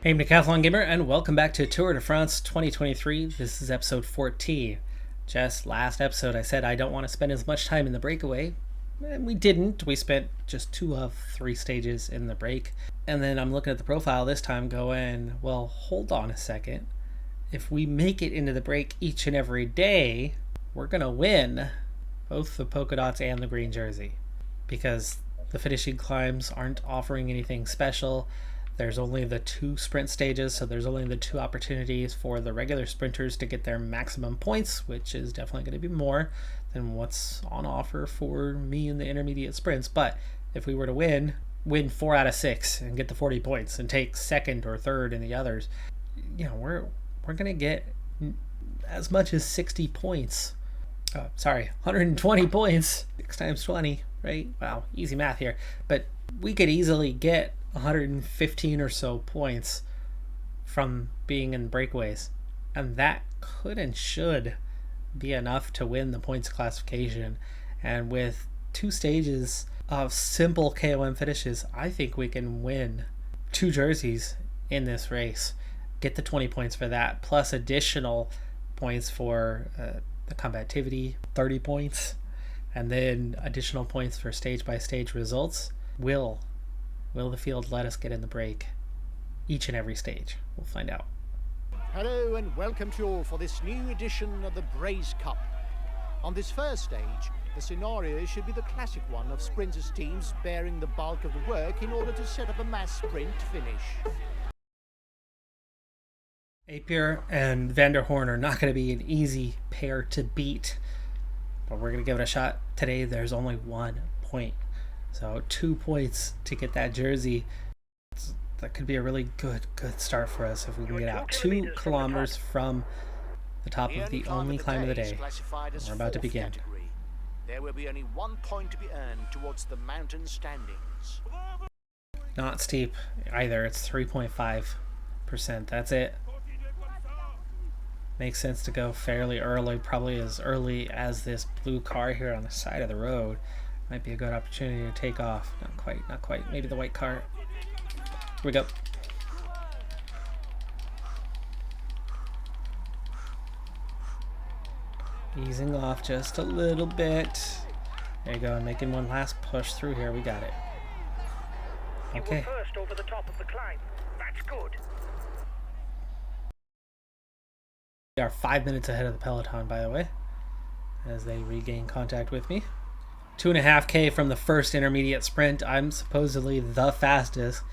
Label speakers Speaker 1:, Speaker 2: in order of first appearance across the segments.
Speaker 1: Hey, I'm Decathlon Gamer, and welcome back to Tour de France 2023. This is episode 14. Just last episode, I said I don't want to spend as much time in the breakaway, and we didn't. We spent just 2 of 3 stages in the break. And then I'm looking at the profile this time going, well, hold on a second. If we make it into the break each and every day, we're going to win both the polka dots and the green jersey. Because the finishing climbs aren't offering anything special. There's only the 2 sprint stages, so there's only the 2 opportunities for the regular sprinters to get their maximum points, which is definitely going to be more than what's on offer for me in the intermediate sprints. But if we were to win 4 out of 6 and get the 40 points and take second or third in the others, you know, we're going to get as much as 60 points. 120 points. 6 times 20, right? Wow, easy math here. But we could easily get 115 or so points from being in breakaways, and that could and should be enough to win the points classification. And with 2 stages of simple KOM finishes, I think we can win 2 jerseys in this race, get the 20 points for that, plus additional points for the combativity, 30 points, and then additional points for stage by stage results. Will the field let us get in the break each and every stage? We'll find out.
Speaker 2: Hello and welcome to you all for this new edition of the Braze Cup. On this first stage, the scenario should be the classic one of sprinters' teams bearing the bulk of the work in order to set up a mass sprint finish.
Speaker 1: Apier and Van der Horn are not going to be an easy pair to beat, but we're going to give it a shot. Today there's only 1 point. So 2 points to get that jersey. That could be a really good start for us if we can get out 2 kilometers from the top of the only climb of the day. We're about to begin.
Speaker 2: There will be only 1 point to be earned towards the mountain standings.
Speaker 1: Not steep either. It's 3.5%. That's it. Makes sense to go fairly early, probably as early as this blue car here on the side of the road. Might be a good opportunity to take off. Not quite. Maybe the white car. Here we go. Easing off just a little bit. There you go. Making one last push through here. We got it. Okay.
Speaker 3: You were first over the top of the climb. That's good.
Speaker 1: We are 5 minutes ahead of the peloton, by the way, as they regain contact with me. 2.5K from the first intermediate sprint. I'm supposedly the fastest,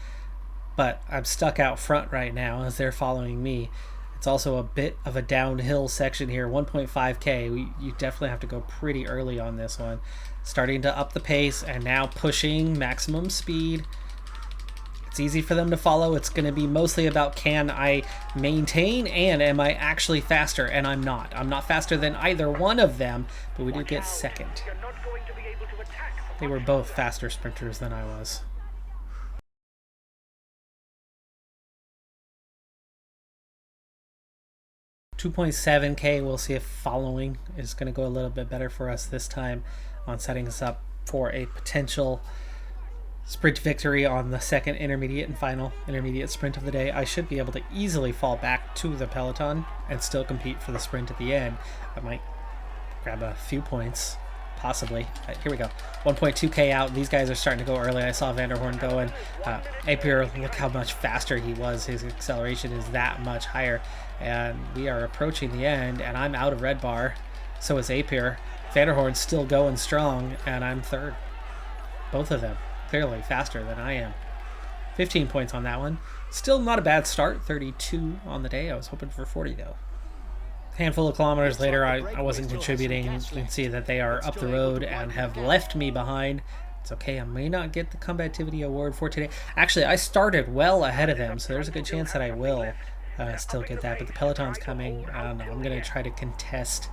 Speaker 1: but I'm stuck out front right now as they're following me. It's also a bit of a downhill section here. 1.5K. You definitely have to go pretty early on this one. Starting to up the pace and now pushing maximum speed. It's easy for them to follow. It's going to be mostly about, can I maintain and am I actually faster? And I'm not. I'm not faster than either one of them, but we did get second. They were both faster sprinters than I was. $2.7K. We'll see if following is going to go a little bit better for us this time on setting us up for a potential sprint victory on the second intermediate and final intermediate sprint of the day. I should be able to easily fall back to the peloton and still compete for the sprint at the end. I might grab a few points, possibly. Here we go. 1.2K out. These guys are starting to go early. I saw Van der Horn going. Apier, look how much faster he was. His acceleration is that much higher. And we are approaching the end, and I'm out of red bar. So is Apier. Van der Horn's still going strong, and I'm third. Both of them clearly faster than I am. 15 points on that one. Still not a bad start. 32 on the day. I was hoping for 40 though. Handful of kilometers later, I wasn't contributing. You can see that they are up the road and have left me behind. It's okay. I may not get the combativity award for today. Actually, I started well ahead of them, so there's a good chance that I will still get that. But the peloton's coming. I don't know. I'm going to try to contest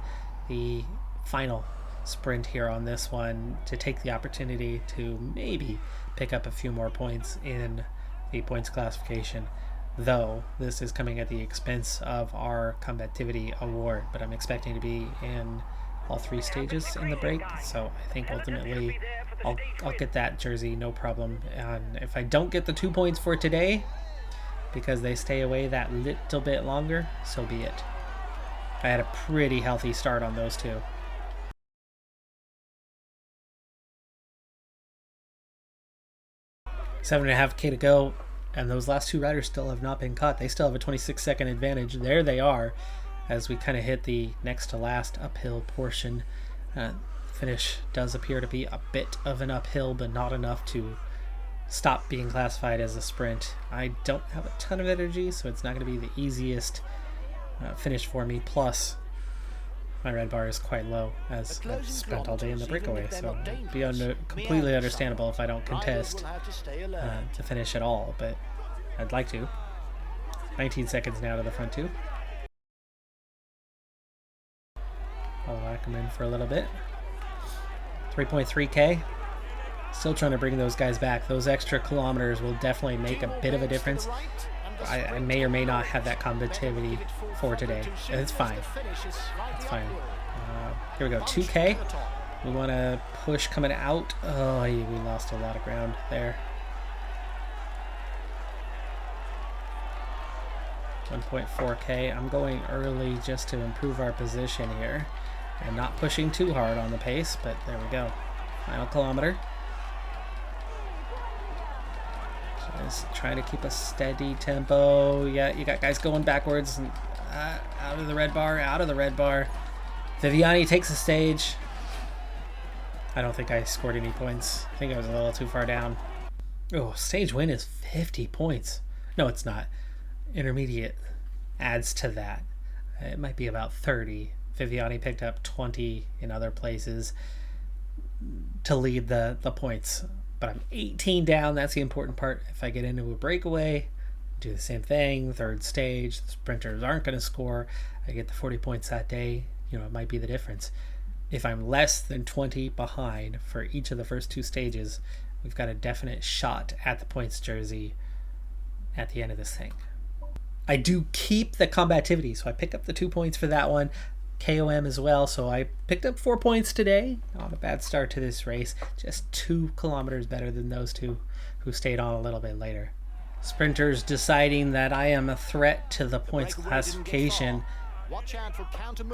Speaker 1: the final sprint here on this one to take the opportunity to maybe pick up a few more points in the points classification, though this is coming at the expense of our combativity award. But I'm expecting to be in all 3 stages in the break, so I think ultimately I'll get that jersey, no problem. And if I don't get the 2 points for today, because they stay away that little bit longer, so be it. I had a pretty healthy start on those two. Seven and a half K to go, and those last two riders still have not been caught. They still have a 26-second advantage. There they are, as we kind of hit the next to last uphill portion. Finish does appear to be a bit of an uphill, but not enough to stop being classified as a sprint. I don't have a ton of energy, so it's not going to be the easiest finish for me. Plus, my red bar is quite low, as I've spent all day in the breakaway, so it'd be completely understandable if I don't contest to finish at all, but I'd like to. 19 seconds now to the front two. I'll whack them in for a little bit. 3.3K. Still trying to bring those guys back. Those extra kilometers will definitely make a bit of a difference. I may or may not have that combativity for today. And it's fine. It's fine. Here we go. 2K. We want to push coming out. Oh, we lost a lot of ground there. 1.4K. I'm going early just to improve our position here. And not pushing too hard on the pace, but there we go. Final kilometer. Just trying to keep a steady tempo. Yeah, you got guys going backwards. And, out of the red bar, out of the red bar. Viviani takes the stage. I don't think I scored any points. I think I was a little too far down. Oh, stage win is 50 points. No, it's not. Intermediate adds to that. It might be about 30. Viviani picked up 20 in other places to lead the points. But I'm 18 down. That's the important part. If I get into a breakaway, do the same thing. Third stage, the sprinters aren't going to score. I get the 40 points that day. You know, it might be the difference. If I'm less than 20 behind for each of the first two stages, we've got a definite shot at the points jersey at the end of this thing. I do keep the combativity, so I pick up the 2 points for that one. KOM as well, so I picked up 4 points today. Not a bad start to this race. Just 2 kilometers better than those two who stayed on a little bit later. Sprinters deciding that I am a threat to the points classification.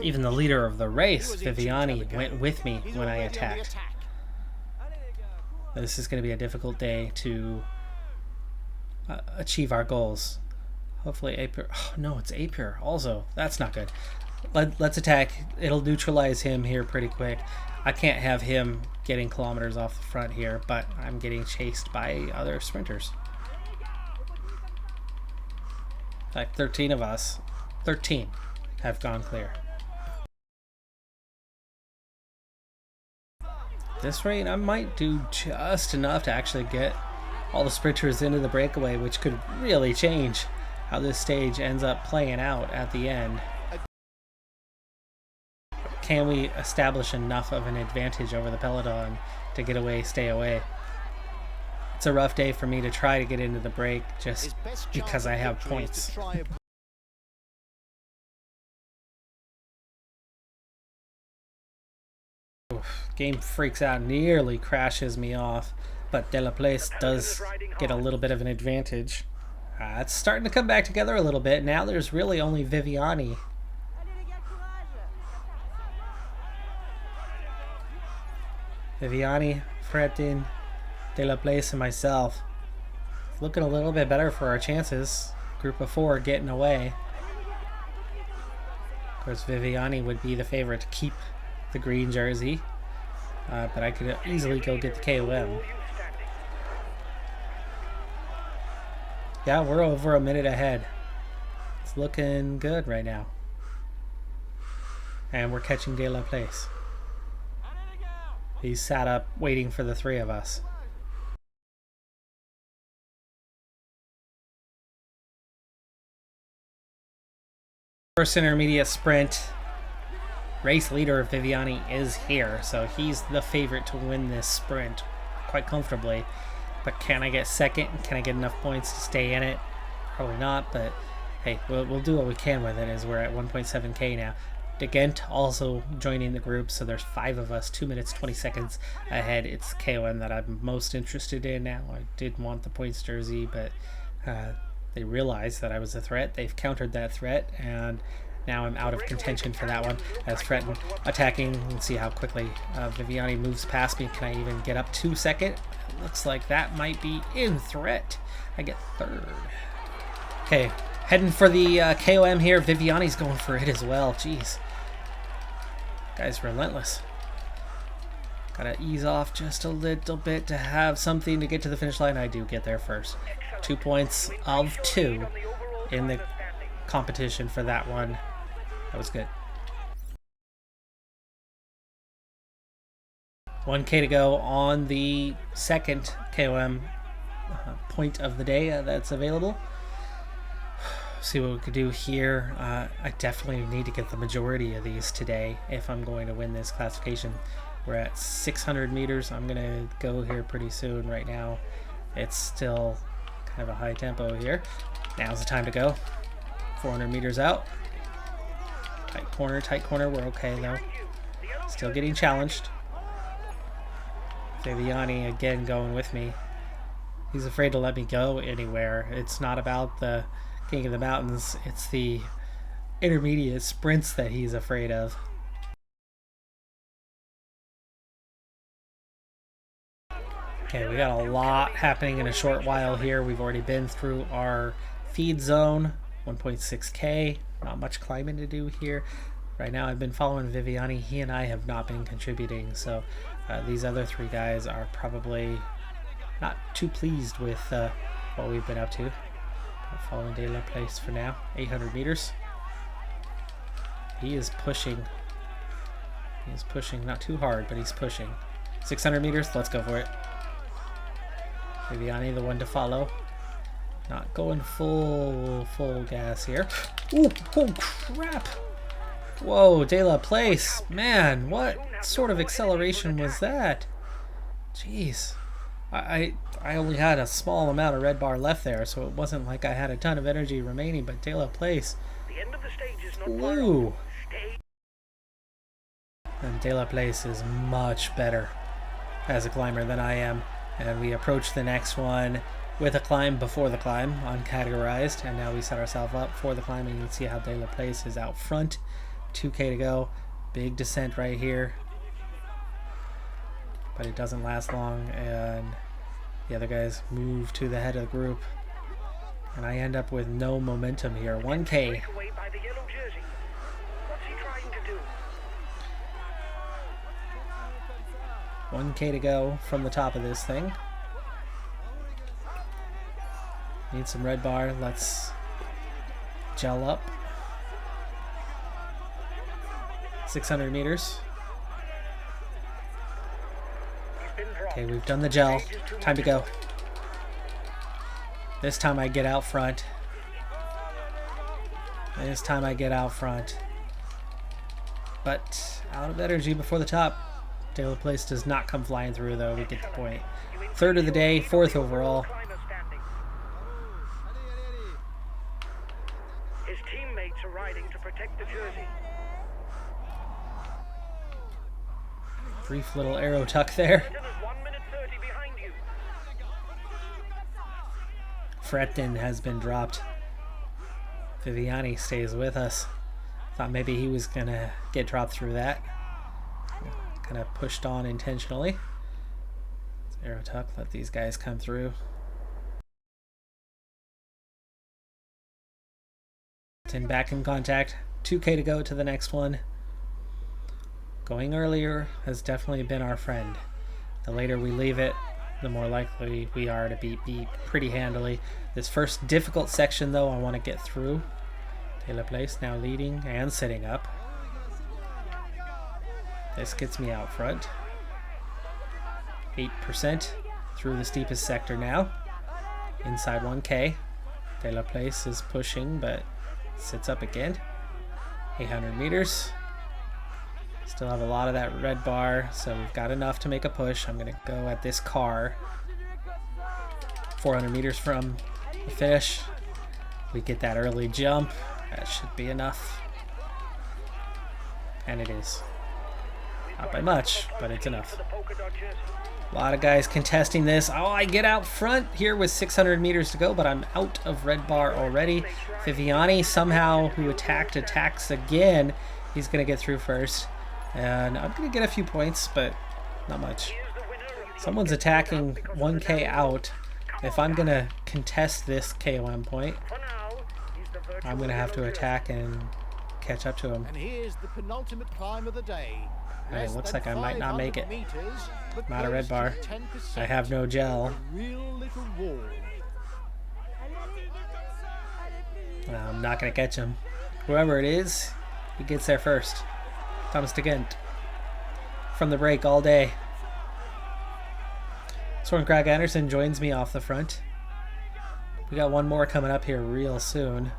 Speaker 1: Even the leader of the race, Viviani, went with me when I attacked. This is going to be a difficult day to achieve our goals. Hopefully Apir. Oh, no, it's Apir also. That's not good. Let's attack. It'll neutralize him here pretty quick. I can't have him getting kilometers off the front here, but I'm getting chased by other sprinters. In fact, 13 of us, 13 have gone clear. At this rate, I might do just enough to actually get all the sprinters into the breakaway, which could really change how this stage ends up playing out at the end. Can we establish enough of an advantage over the peloton to get away, stay away? It's a rough day for me to try to get into the break just because I have points. Game freaks out, nearly crashes me off, but De La Place does get a little bit of an advantage. It's starting to come back together a little bit. Now there's really only Viviani. Viviani, Fretin, De La Place, and myself. It's looking a little bit better for our chances. Group of 4 getting away. Of course, Viviani would be the favorite to keep the green jersey. But I could easily go get the KOM. Yeah, we're over a minute ahead. It's looking good right now. And we're catching De La Place. He's sat up waiting for the 3 of us. First intermediate sprint. Race leader Viviani is here, so he's the favorite to win this sprint quite comfortably. But can I get second? Can I get enough points to stay in it? Probably not, but hey, we'll do what we can with it, as we're at 1.7k now. De Gent also joining the group, so there's 5 of us, 2 minutes 20 seconds ahead. It's KOM that I'm most interested in now. I did want the points jersey, but They realized that I was a threat. They've countered that threat, and now I'm out of contention for that one. As Fretton attacking, let's see how quickly Viviani moves past me. Can I even get up 2 seconds? Looks like that might be in threat. I get third. Okay, heading for the KOM here. Viviani's going for it as well. Jeez. Guy's relentless. Gotta ease off just a little bit to have something to get to the finish line. I do get there first. 2 points of 2 in the competition for that one. That was good. 1K to go on the second KOM point of the day that's available. See what we could do here. I definitely need to get the majority of these today if I'm going to win this classification. We're at 600 meters. I'm going to go here pretty soon. Right now, it's still kind of a high tempo here. Now's the time to go. 400 meters out. Tight corner. We're okay, though. Still getting challenged. Viviani, again, going with me. He's afraid to let me go anywhere. It's not about the King of the Mountains. It's the intermediate sprints that he's afraid of. Okay, we got a lot happening in a short while here. We've already been through our feed zone, 1.6K. Not much climbing to do here. Right now I've been following Viviani. He and I have not been contributing, so these other 3 guys are probably not too pleased with what we've been up to. Following De La Place for now. 800 meters. He is pushing. He's pushing, not too hard, but he's pushing. 600 meters, let's go for it. Viviani, the one to follow. Not going full gas here. Ooh, oh crap! Whoa, De La Place. Man, what sort of acceleration was that? Jeez. I only had a small amount of red bar left there, so it wasn't like I had a ton of energy remaining, but De La Place flew. And De La Place is much better as a climber than I am. And we approach the next one with a climb before the climb, uncategorized, and now we set ourselves up for the climb, and you can see how De La Place is out front. 2K to go. Big descent right here. But it doesn't last long, and the other guys move to the head of the group. And I end up with no momentum here. 1K. 1K to go from the top of this thing. Need some red bar. Let's gel up. 600 meters. Okay, we've done the gel. Time to go. This time I get out front. But out of energy before the top. De La Place does not come flying through, though. We get the point. Third of the day, 4th overall.
Speaker 3: His teammates are riding to protect the jersey.
Speaker 1: Brief little arrow tuck there.
Speaker 3: 1 minute 30 behind you.
Speaker 1: Fretton has been dropped. Viviani stays with us. Thought maybe he was gonna get dropped through that. Kind of pushed on intentionally. Arrow tuck, let these guys come through. Back in contact. 2K to go to the next one. Going earlier has definitely been our friend. The later we leave it, the more likely we are to beat pretty handily. This first difficult section, though, I want to get through. De La Place now leading and sitting up. This gets me out front. 8% through the steepest sector now. Inside 1K. De La Place is pushing, but sits up again. 800 meters. Still have a lot of that red bar, so we've got enough to make a push. I'm going to go at this car. 400 meters from the finish. We get that early jump. That should be enough. And it is. Not by much, but it's enough.
Speaker 3: For the polka dot jersey.
Speaker 1: A lot of guys contesting this. Oh, I get out front here with 600 meters to go, but I'm out of red bar already. Viviani somehow, who attacks again. He's going to get through first. And I'm going to get a few points, but not much. Someone's attacking 1K out. If I'm going to contest this KOM point,
Speaker 3: For now, he's the virtual
Speaker 1: I'm going to have to
Speaker 3: hero
Speaker 1: attack and catch up to him.
Speaker 2: And here's the penultimate climb of the day.
Speaker 1: It looks like I might not make it.
Speaker 2: Meters, but
Speaker 1: I'm out of red
Speaker 2: close
Speaker 1: bar.
Speaker 2: to 10%.
Speaker 1: I have no gel.
Speaker 2: A real little wall.
Speaker 1: I'm not going to catch him. Whoever it is, he gets there first. Thomas de Gent. From the break all day. Soren Krag Anderson joins me off the front. We got one more coming up here real soon.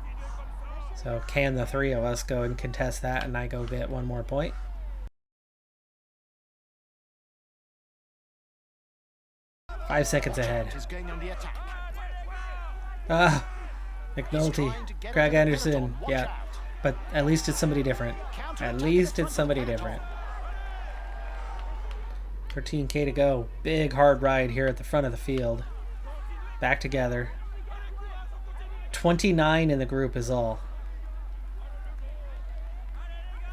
Speaker 1: So can the three of us go and contest that and I go get one more point? Five seconds ahead.
Speaker 2: Is going on the attack.
Speaker 1: Ah, McNulty, Krag Anderson, yeah. But at least it's somebody different. At least it's somebody different. 13K to go. Big hard ride here at the front of the field. Back together. 29 in the group is all.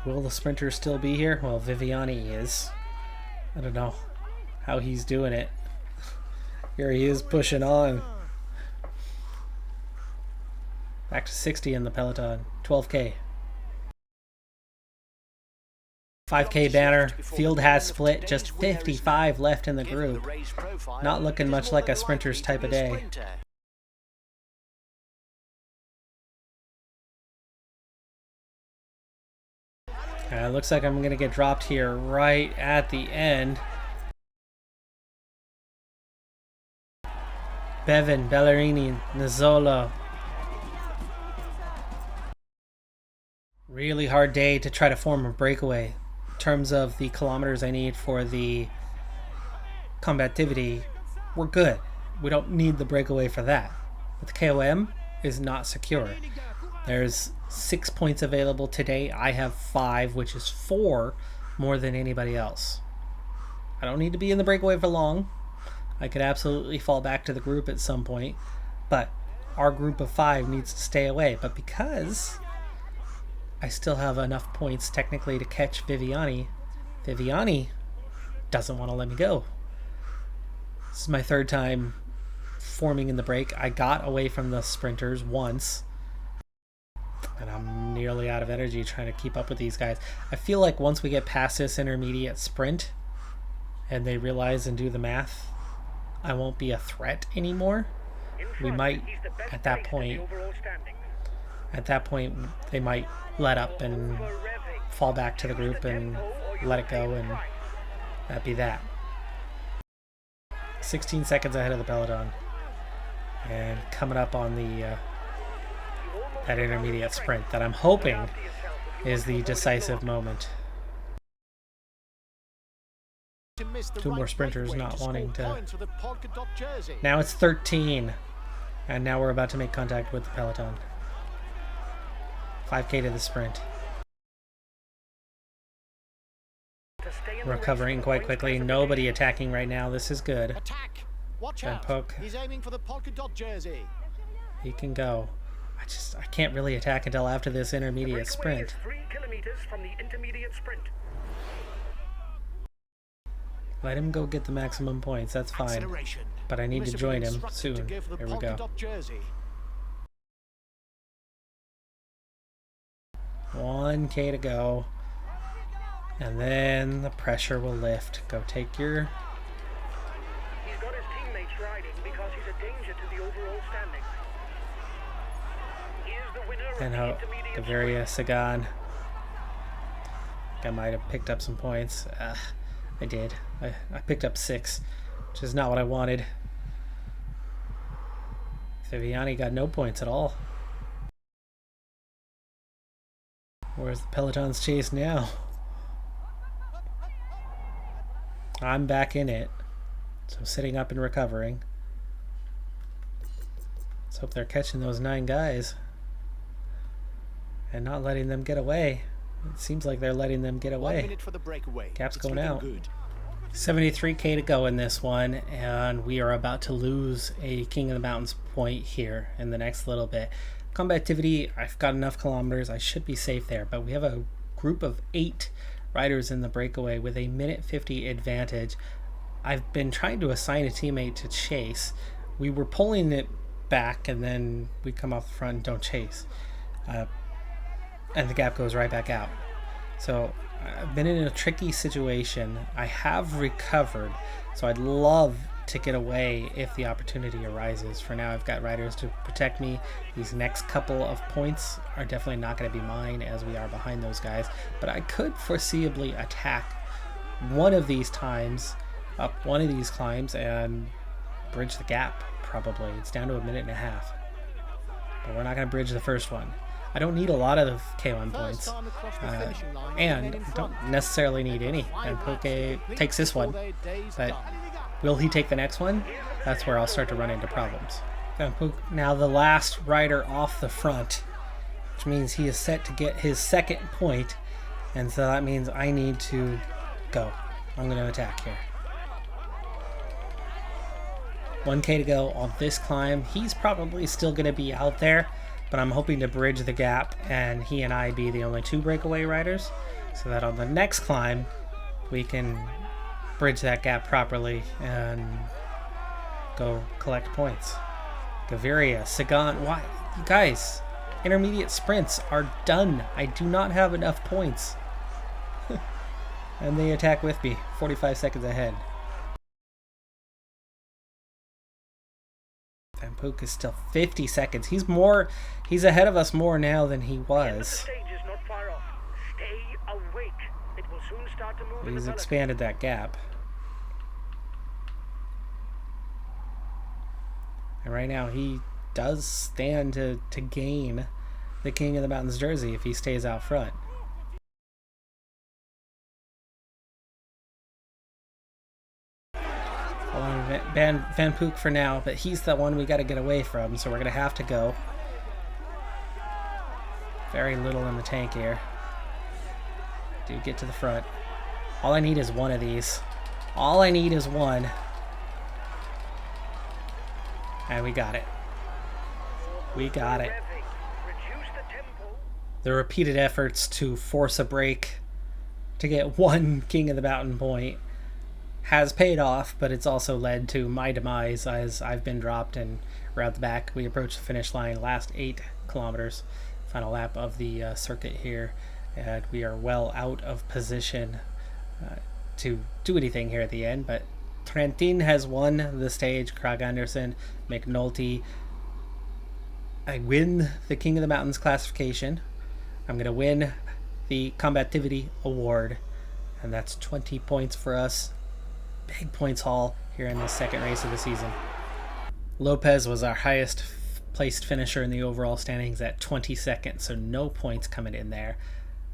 Speaker 1: Will the sprinters still be here? Well, Viviani is. I don't know how he's doing it. Here he is pushing on. Back to 60 in the peloton. 12K. 5K banner. Field has split. Just 55 left in the group. Not looking much like a sprinter's type of day. Looks like I'm going to get dropped here right at the end. Bevan, Ballerini, Nizzolo. Really hard day to try to form a breakaway. In terms of the kilometers I need for the combativity, we're good. We don't need the breakaway for that. But the KOM is not secure. There's 6 points available today. I have 5, which is 4 more than anybody else. I don't need to be in the breakaway for long. I could absolutely fall back to the group at some point, but our group of 5 needs to stay away. But because I still have enough points technically to catch Viviani, Viviani doesn't want to let me go. This is my 3rd time forming in the break. I got away from the sprinters once, and I'm nearly out of energy trying to keep up with these guys. I feel like once we get past this intermediate sprint and they realize and do the math, I won't be a threat anymore. We might, at that point, they might let up and fall back to the group and let it go, and that'd be that. 16 seconds ahead of the peloton, and coming up on the that intermediate sprint that I'm hoping is the decisive moment. 2 more sprinters not wanting to. Now it's 13, and now we're about to make contact with the peloton. 5K to the sprint. Recovering quite quickly. Nobody attacking right now. This is good.
Speaker 2: Attack. Watch
Speaker 1: And
Speaker 2: out.
Speaker 1: poke.
Speaker 2: He's aiming for the polka dot jersey.
Speaker 1: He can go. I can't really attack until after this intermediate sprint.
Speaker 3: 3 kilometers from the intermediate sprint.
Speaker 1: Let him go get the maximum points. That's fine.
Speaker 2: Acceleration.
Speaker 1: But I need to join him
Speaker 2: Instructed
Speaker 1: soon.
Speaker 2: to go for the
Speaker 1: Here we
Speaker 2: polka
Speaker 1: go.
Speaker 2: dot jersey.
Speaker 1: 1K to go. And then the pressure will lift. Go take your...
Speaker 3: He's got his teammates riding because he's a danger to the overall standings. Here's the winner
Speaker 1: And
Speaker 3: of
Speaker 1: out
Speaker 3: the intermediate
Speaker 1: Gaviria Sagan. I might have picked up some points. I did. I picked up 6, which is not what I wanted. Viviani got no points at all. Where's the peloton's chase now? I'm back in it. So I'm sitting up and recovering. Let's hope they're catching those 9 guys and not letting them get away. It seems like they're letting them get
Speaker 2: 1
Speaker 1: away.
Speaker 2: minute for the breakaway.
Speaker 1: Gap's
Speaker 2: It's
Speaker 1: going
Speaker 2: looking
Speaker 1: out.
Speaker 2: good.
Speaker 1: 73k to go in this one, and we are about to lose a King of the Mountains point here in the next little bit. Combativity, I've got enough kilometers, I should be safe there, but we have a group of 8 riders in the breakaway with a minute 50 advantage. I've been trying to assign a teammate to chase. We were pulling it back, and then we come off the front and don't chase. And the gap goes right back out. So I've been in a tricky situation. I have recovered, so I'd love to get away if the opportunity arises. For now, I've got riders to protect me. These next couple of points are definitely not going to be mine, as we are behind those guys, but I could foreseeably attack one of these times, up one of these climbs, and bridge the gap. Probably it's down to a minute and a half, but we're not going to bridge the first one. I don't need a lot of K1 points, and don't necessarily need any. And Poke takes this one, but will he take the next one? That's where I'll start to run into problems. Now the last rider off the front, which means he is set to get his second point, and so that means I need to go. I'm going to attack here. 1k to go on this climb. He's probably still going to be out there, but I'm hoping to bridge the gap and he and I be the only 2 breakaway riders, so that on the next climb we can bridge that gap properly and go collect points. Gaviria, Sagan, why? You guys, intermediate sprints are done. I do not have enough points. And they attack with me, 45 seconds ahead. Van Pook is still 50 seconds. He's ahead of us more now than he was. He's expanded that gap. And right now he does stand to gain the King of the Mountains jersey if he stays out front. Van Pook for now, but he's the one we got to get away from, so we're going to have to go. Very little in the tank here. Do get to the front. All I need is one of these. All I need is one. And we got it. We got it. The repeated efforts to force a break to get one King of the Mountain point has paid off, but it's also led to my demise as I've been dropped, and we're out the back. We approach the finish line, last 8 kilometers, final lap of the circuit here, and we are well out of position to do anything here at the end, but Trentin has won the stage. Krag Andersen, McNulty. I win the King of the Mountains classification. I'm going to win the Combativity Award, and that's 20 points for us. Big points haul here in the second race of the season. Lopez was our highest placed finisher in the overall standings at 22nd, so no points coming in there.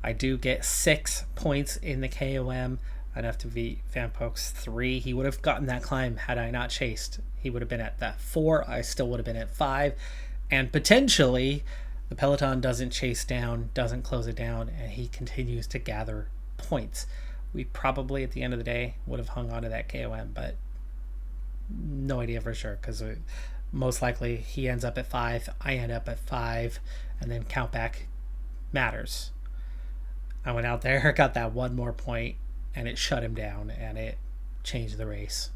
Speaker 1: I do get 6 points in the KOM, enough to beat Van Pook's 3. He would have gotten that climb had I not chased. He would have been at that 4. I still would have been at 5. And potentially, the peloton doesn't chase down, doesn't close it down, and he continues to gather points. We probably, at the end of the day, would have hung on to that KOM, but no idea for sure, because most likely he ends up at 5, I end up at 5, and then count back matters. I went out there, got that one more point, and it shut him down, and it changed the race.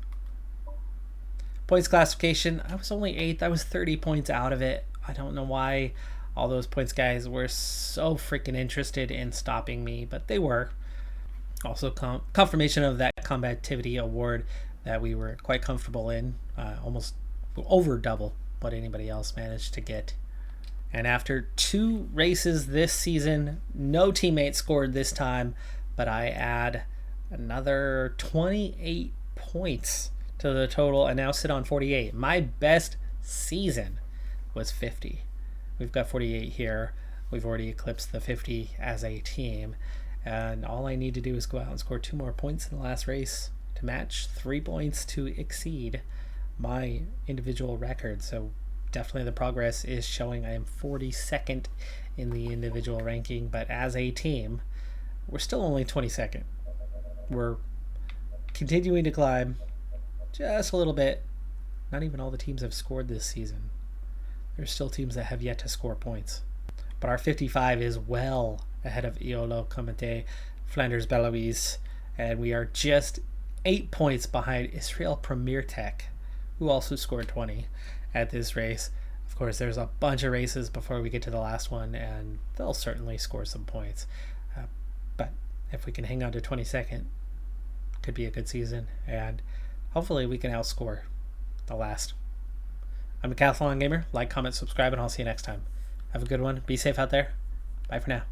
Speaker 1: Points classification, I was only 8th. I was 30 points out of it. I don't know why all those points guys were so freaking interested in stopping me, but they were. Also confirmation of that Combativity Award that we were quite comfortable in, almost over double what anybody else managed to get. And after 2 races this season, no teammate scored this time, but I add another 28 points to the total and now sit on 48. My best season was 50. We've got 48 here. We've already eclipsed the 50 as a team. And all I need to do is go out and score 2 more points in the last race to match, 3 points to exceed my individual record. So definitely the progress is showing. I am 42nd in the individual ranking, but as a team, we're still only 22nd. We're continuing to climb just a little bit. Not even all the teams have scored this season. There's still teams that have yet to score points. But our 55 is well ahead of Iolo, Comité, Flanders Beloise, and we are just 8 points behind Israel Premier Tech, who also scored 20 at this race. Of course, there's a bunch of races before we get to the last one, and they'll certainly score some points. But if we can hang on to 22nd, could be a good season, and hopefully we can outscore the last. I'm a Decathlon Gamer. Like, comment, subscribe, and I'll see you next time. Have a good one. Be safe out there. Bye for now.